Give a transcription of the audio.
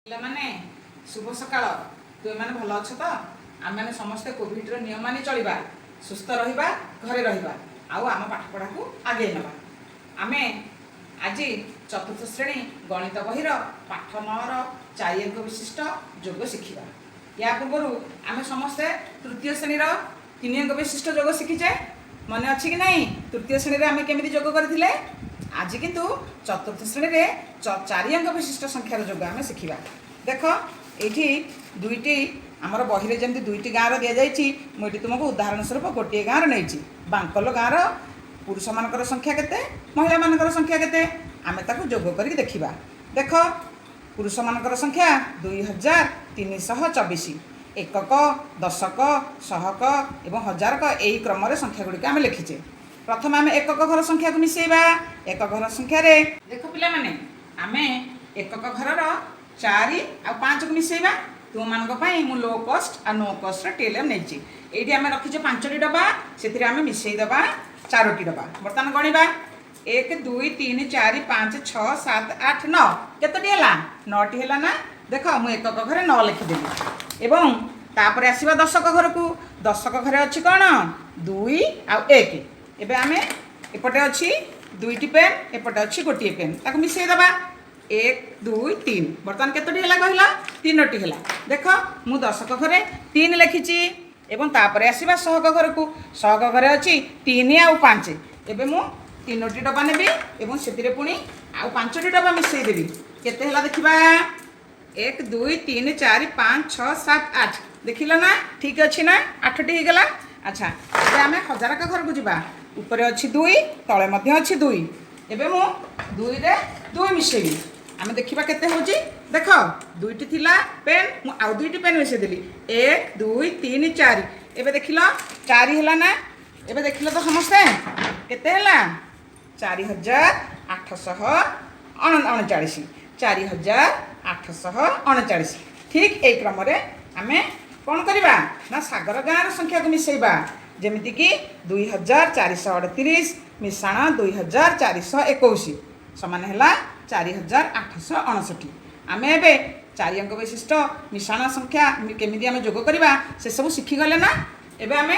ପିଲାମାନେ शुभ सकाळ तुम मैंने भल अच्छ तो आम मैंने समस्ते कोविड नियम मानि चलवा सुस्थ रहा घरे रहा आम पाठपढ़ा को आगे ना आम आज चतुर्थ श्रेणी गणित बहिर पाठ 9 4 अंक विशिष्ट योग शिखा या पूर्व आम समस्ते तृतीय श्रेणी 3 अंक विशिष्ट योग शिखीचे मन अच्छी कि नहीं। तृतीय श्रेणी में आम केमी योग करते आज किंतु चतुर्थ श्रेणी में 4 अंक विशिष्ट संख्यार योग आम शिखा। देख ये दुईटी आमर बही जमी दुईटी गाँव दि जाइए मुझे तुमको उदाहरण स्वरूप गोटे गाँव नहीं बांकल गाँव पुरुष मान संख्या केते महिला मान संख्या केते आम ताको जोग करके देखा। देख पुरुष मान संख्या 2324 एकक दशक शहक एवं हजारक यही क्रम संख्या गुड़िक आम लिखीचे। प्रथम आम एकक घर संख्या को मिसेबा। एकक घर संख्या रे देख पिला माने आम एकक घर 4 और 5 को मिसेबा। तुम मान मु लो कस्ट और नो कस्ट टेलम नहीं ये आम रखीचे 5टी डब्बा से आम मिसेदबा 4टी डब्बा। बर्तमान गणिबा 1 2 3 4 5 6 7 8 9 केतोटी है 9टी है ना। देख मु एकक घर 9 लिखिदेली एवं तापर आसवा दशक घर को। दशक घर अच्छी कौन 2 आउ 1 एबे आमे एपटे अच्छी 2टी पेन एपटे अच्छी गोटे पेन ताको मिसेदबा 1 2 3 बर्तमान केतोटी है कहला 3टी है। देख मु दशक घरे 3 लिखिची एवं तापर आसवा सहक घर को। सहक घर अच्छी 3 आउ 5 एबे मु 3टी डब्बा नेबी एवं से पुणी आउ 5टी डब्बा मिसेदेवी केते है देखा 1 2 3 4 5 6 7 8 देखिल ना ठीक अच्छी ना 8टी हो गला। अच्छा एबे आमे हजार का घर को जीवा ऊपर अच्छी 2 तले मध्य अच्छी 2 एबे मु 2 रे 2 मिसेबी आम देखा केते होची। देख 2टी थिला पेन मु आउ 2टी पेन मिसेदेली 1 2 3 4 एबे देखिल 4 है ना। एबे देखिल तो समस्ते केते है 4839 4839 ठीक यही क्रम आम कौन करवा ना सागर गाँव संख्या को मिसेबा जमीती कि 2438 मिशाण 2421 समान है 4869। आम ए 4 अंक विशिष्ट मिशाण संख्या केमी आम जोग करवा से सब शिखीगले ना। एबे आम